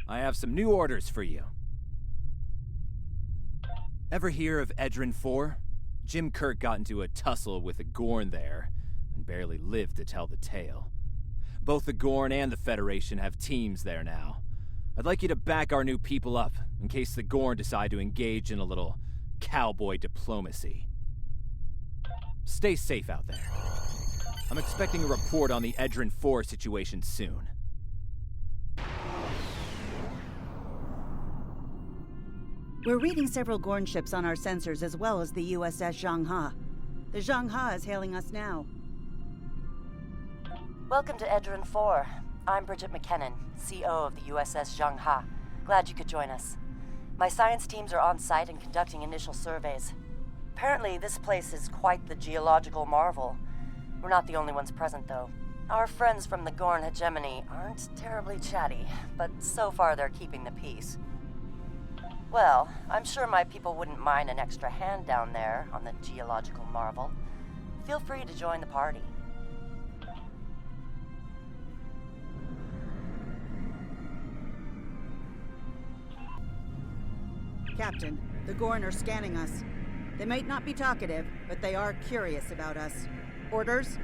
I have some new orders for you. Ever hear of Edrin 4? Jim Kirk got into a tussle with a Gorn there, and barely lived to tell the tale. Both the Gorn and the Federation have teams there now. I'd like you to back our new people up, in case the Gorn decide to engage in a little cowboy diplomacy. Stay safe out there. I'm expecting a report on the Edrin 4 situation soon. We're reading several Gorn ships on our sensors as well as the USS Zhangha. The Zhangha is hailing us now. Welcome to Edrin 4. I'm Bridget McKinnon, CO of the USS Zhangha. Glad you could join us. My science teams are on site and conducting initial surveys. Apparently, this place is quite the geological marvel. We're not the only ones present, though. Our friends from the Gorn hegemony aren't terribly chatty, but so far they're keeping the peace. Well, I'm sure my people wouldn't mind an extra hand down there on the geological marvel. Feel free to join the party. Captain, the Gorn are scanning us. They might not be talkative, but they are curious about us. Orders?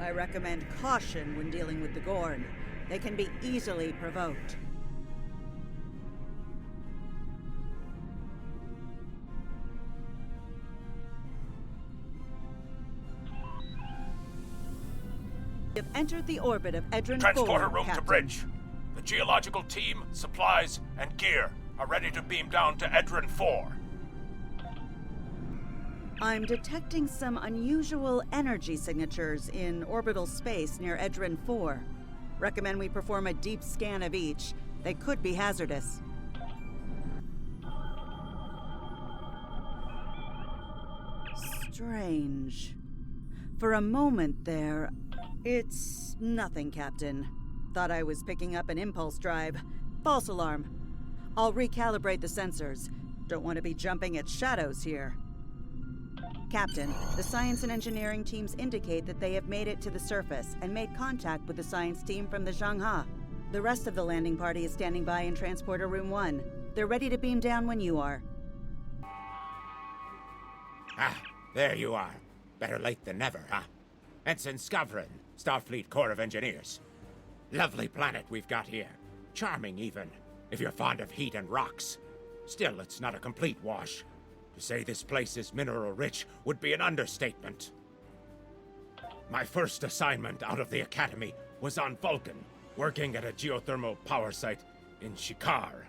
I recommend caution when dealing with the Gorn. They can be easily provoked. You've entered the orbit of Edrin 4, Transporter room Captain. to bridge. The geological team, supplies, and gear are ready to beam down to Edrin 4. I'm detecting some unusual energy signatures in orbital space near Edrin 4. Recommend we perform a deep scan of each. They could be hazardous. Strange. For a moment there, it's nothing, Captain. Thought I was picking up an impulse drive. False alarm. I'll recalibrate the sensors. Don't want to be jumping at shadows here. Captain, the science and engineering teams indicate that they have made it to the surface and made contact with the science team from the Zhangha. The rest of the landing party is standing by in Transporter Room 1. They're ready to beam down when you are. Ah, there you are. Better late than never, huh? Ensign Skavron, Starfleet Corps of Engineers. Lovely planet we've got here. Charming, even, if you're fond of heat and rocks. Still, it's not a complete wash. To say this place is mineral-rich would be an understatement. My first assignment out of the Academy was on Vulcan, working at a geothermal power site in Shikar.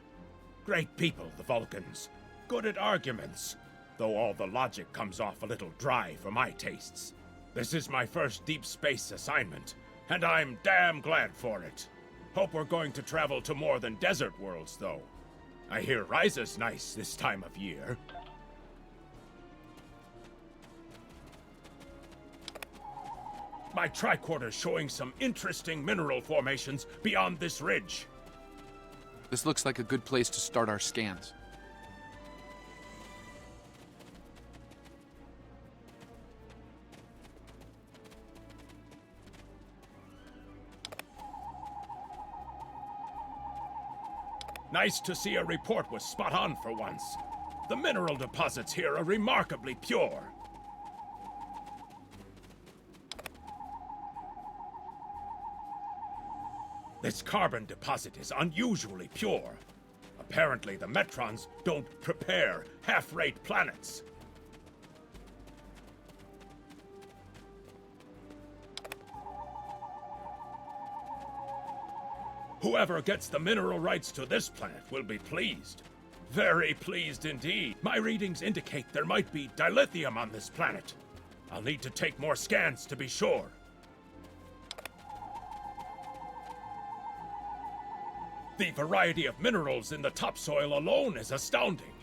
Great people, the Vulcans. Good at arguments, though all the logic comes off a little dry for my tastes. This is my first deep space assignment, and I'm damn glad for it. Hope we're going to travel to more than desert worlds, though. I hear Ryza's nice this time of year. My tricorder's showing some interesting mineral formations beyond this ridge. This looks like a good place to start our scans. Nice to see a report was spot on for once. The mineral deposits here are remarkably pure. This carbon deposit is unusually pure. Apparently, the Metrons don't prepare half-rate planets. Whoever gets the mineral rights to this planet will be pleased. Very pleased indeed. My readings indicate there might be dilithium on this planet. I'll need to take more scans to be sure. The variety of minerals in the topsoil alone is astounding.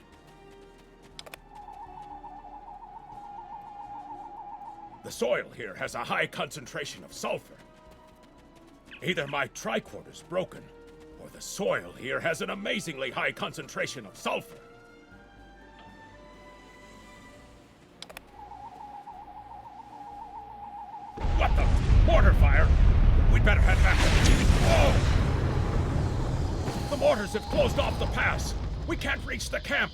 The soil here has a high concentration of sulfur. Either my tricorder's broken, or the soil here has an amazingly high concentration of sulfur. What the? Mortar fire? We'd better head back. Whoa! The mortars have closed off the pass. We can't reach the camp.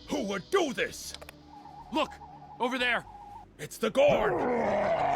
Who would do this? Look! Over there! It's the Gorn!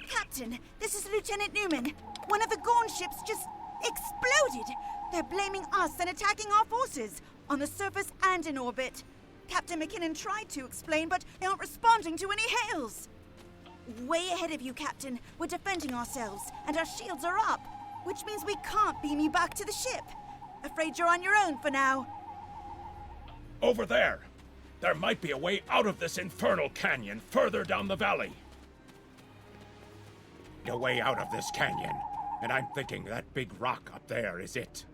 Captain, this is Lieutenant Newman. One of the Gorn ships just exploded. They're blaming us and attacking our forces, on the surface and in orbit. Captain McKinnon tried to explain, but they aren't responding to any hails. Way ahead of you, Captain. We're defending ourselves, and our shields are up, which means we can't beam you back to the ship. Afraid you're on your own for now. Over there. There might be a way out of this infernal canyon further down the valley. A way out of this canyon, and I'm thinking that big rock up there is it.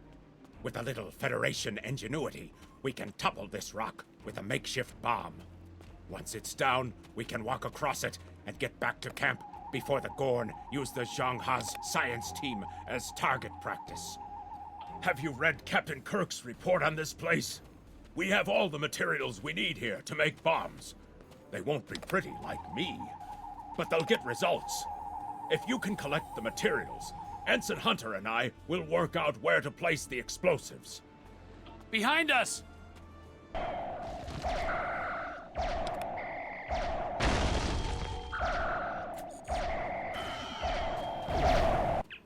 With a little Federation ingenuity, we can topple this rock with a makeshift bomb. Once it's down, we can walk across it and get back to camp before the Gorn use the Zhang Ha's science team as target practice. Have you read Captain Kirk's report on this place? We have all the materials we need here to make bombs. They won't be pretty like me, but they'll get results. If you can collect the materials, Ensign Hunter and I will work out where to place the explosives. Behind us!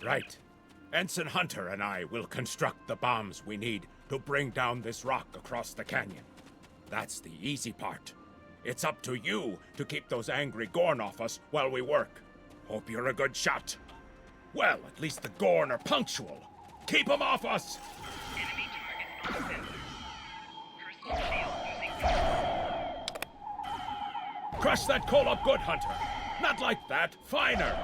Right. Ensign Hunter and I will construct the bombs we need to bring down this rock across the canyon. That's the easy part. It's up to you to keep those angry Gorn off us while we work. Hope you're a good shot. Well, at least the Gorn are punctual. Keep them off us! Enemy target active. Personal shield losing power. Crush that coal up good, Hunter. Not like that. Finer.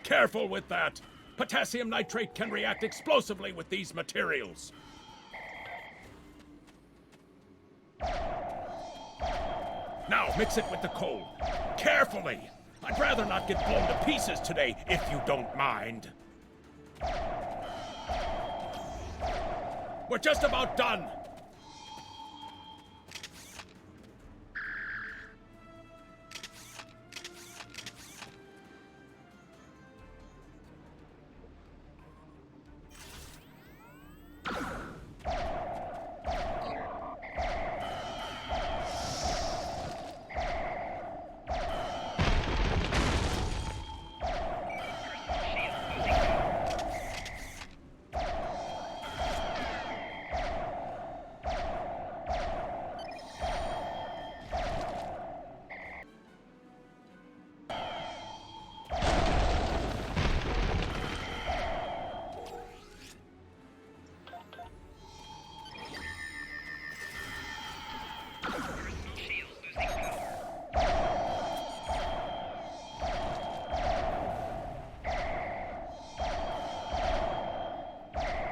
Careful with that. Potassium nitrate can react explosively with these materials. Now, mix it with the coal. Carefully! I'd rather not get blown to pieces today, if you don't mind. We're just about done.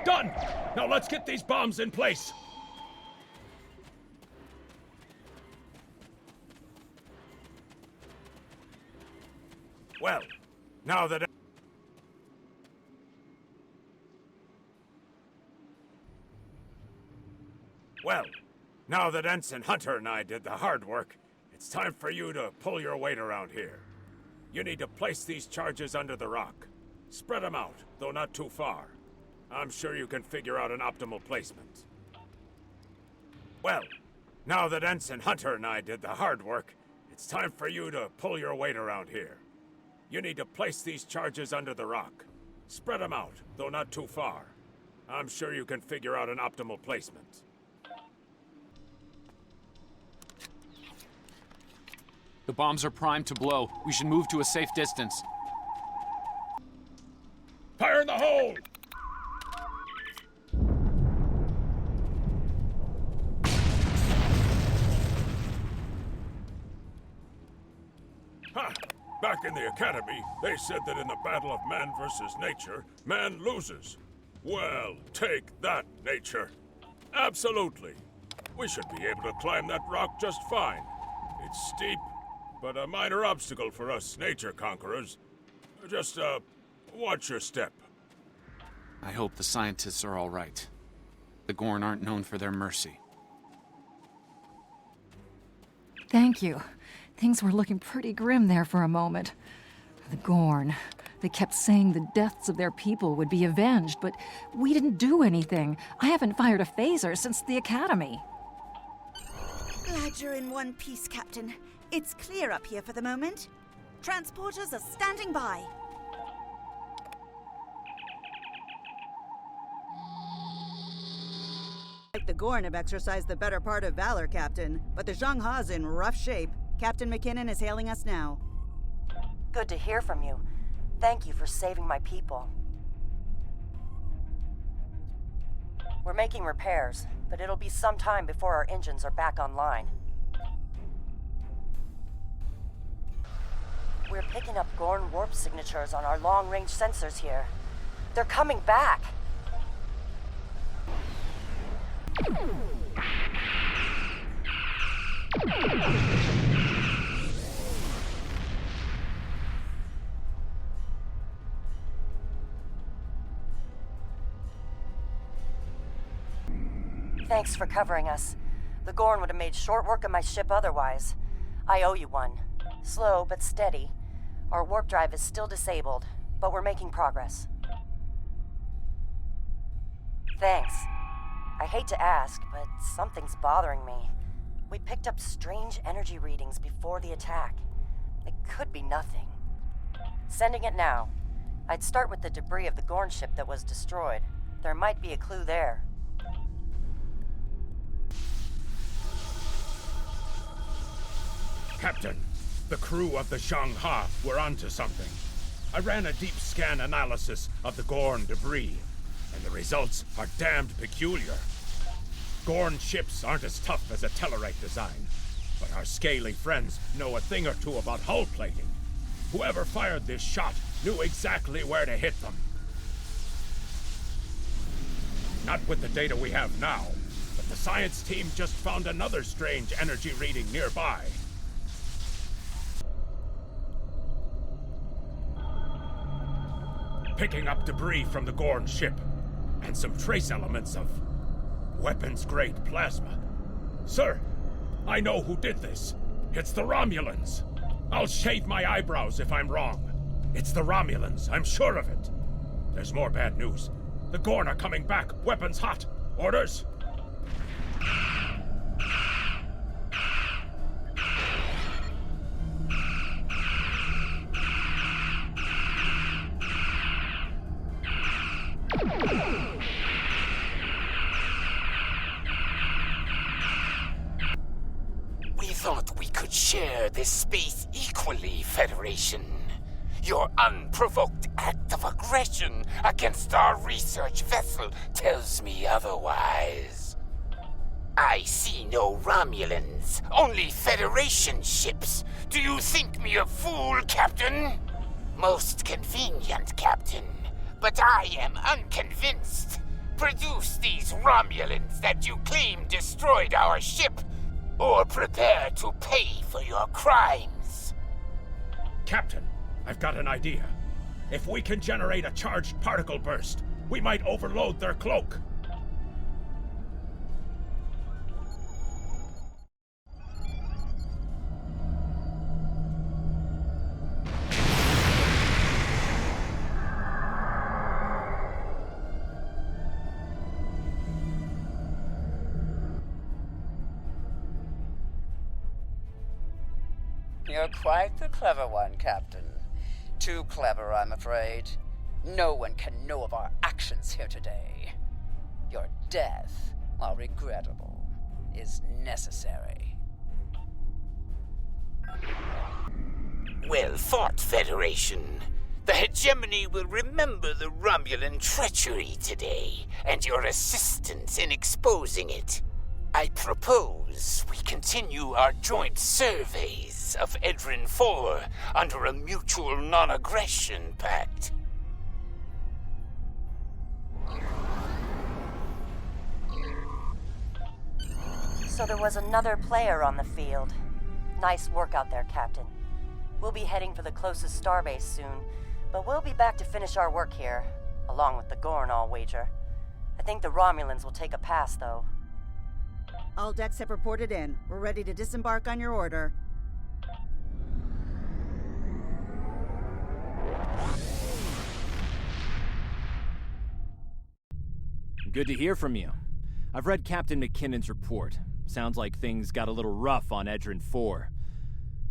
Done! Now let's get these bombs in place. Well, now that... Well, now that Ensign Hunter and I did the hard work, it's time for you to pull your weight around here. You need to place these charges under the rock. Spread them out, though not too far. I'm sure you can figure out an optimal placement. Well, now that Ensign Hunter and I did the hard work, it's time for you to pull your weight around here. You need to place these charges under the rock. Spread them out, though not too far. I'm sure you can figure out an optimal placement. The bombs are primed to blow. We should move to a safe distance. Fire in the hole! Back in the Academy, they said that in the battle of man versus nature, man loses. Well, take that, nature. Absolutely. We should be able to climb that rock just fine. It's steep, but a minor obstacle for us nature conquerors. Just, watch your step. I hope the scientists are all right. The Gorn aren't known for their mercy. Thank you. Things were looking pretty grim there for a moment. The Gorn. They kept saying the deaths of their people would be avenged, but we didn't do anything. I haven't fired a phaser since the Academy. Glad you're in one piece, Captain. It's clear up here for the moment. Transporters are standing by. The Gorn have exercised the better part of valor, Captain, but the Zhang Ha's in rough shape. Captain McKinnon is hailing us now. Good to hear from you. Thank you for saving my people. We're making repairs, but it'll be some time before our engines are back online. We're picking up Gorn warp signatures on our long-range sensors here. They're coming back! Thanks for covering us. The Gorn would have made short work of my ship otherwise. I owe you one. Slow but steady. Our warp drive is still disabled, but we're making progress. Thanks. I hate to ask, but something's bothering me. We picked up strange energy readings before the attack. It could be nothing. Sending it now. I'd start with the debris of the Gorn ship that was destroyed. There might be a clue there. Captain, the crew of the Zhang Ha were onto something. I ran a deep scan analysis of the Gorn debris, and the results are damned peculiar. Gorn ships aren't as tough as a Tellarite design, but our scaly friends know a thing or two about hull plating. Whoever fired this shot knew exactly where to hit them. Not with the data we have now, but the science team just found another strange energy reading nearby. Picking up debris from the Gorn ship, and some trace elements of weapons-grade plasma. Sir, I know who did this. It's the Romulans. I'll shave my eyebrows if I'm wrong. It's the Romulans, I'm sure of it. There's more bad news. The Gorn are coming back, weapons hot. Orders? We thought we could share this space equally, Federation. Your unprovoked act of aggression against our research vessel tells me otherwise. I see no Romulans, only Federation ships. Do you think me a fool, Captain? Most convenient, Captain, but I am unconvinced. Produce these Romulans that you claim destroyed our ship, or prepare to pay for your crimes. Captain, I've got an idea. If we can generate a charged particle burst, we might overload their cloak. You're quite the clever one, Captain. Too clever, I'm afraid. No one can know of our actions here today. Your death, while regrettable, is necessary. Well fought, Federation. The hegemony will remember the Romulan treachery today, and your assistance in exposing it. I propose we continue our joint surveys. citizens of Edrin 4 under a mutual non-aggression pact. So there was another player on the field. Nice work out there, Captain. We'll be heading for the closest starbase soon, but we'll be back to finish our work here, along with the Gorn, I'll wager. I think the Romulans will take a pass, though. All decks have reported in. We're ready to disembark on your order. Good to hear from you. I've read Captain McKinnon's report. Sounds like things got a little rough on Edrin 4.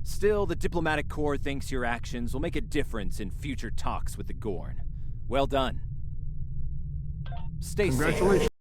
Still, the diplomatic corps thinks your actions will make a difference in future talks with the Gorn. Well done. Stay safe.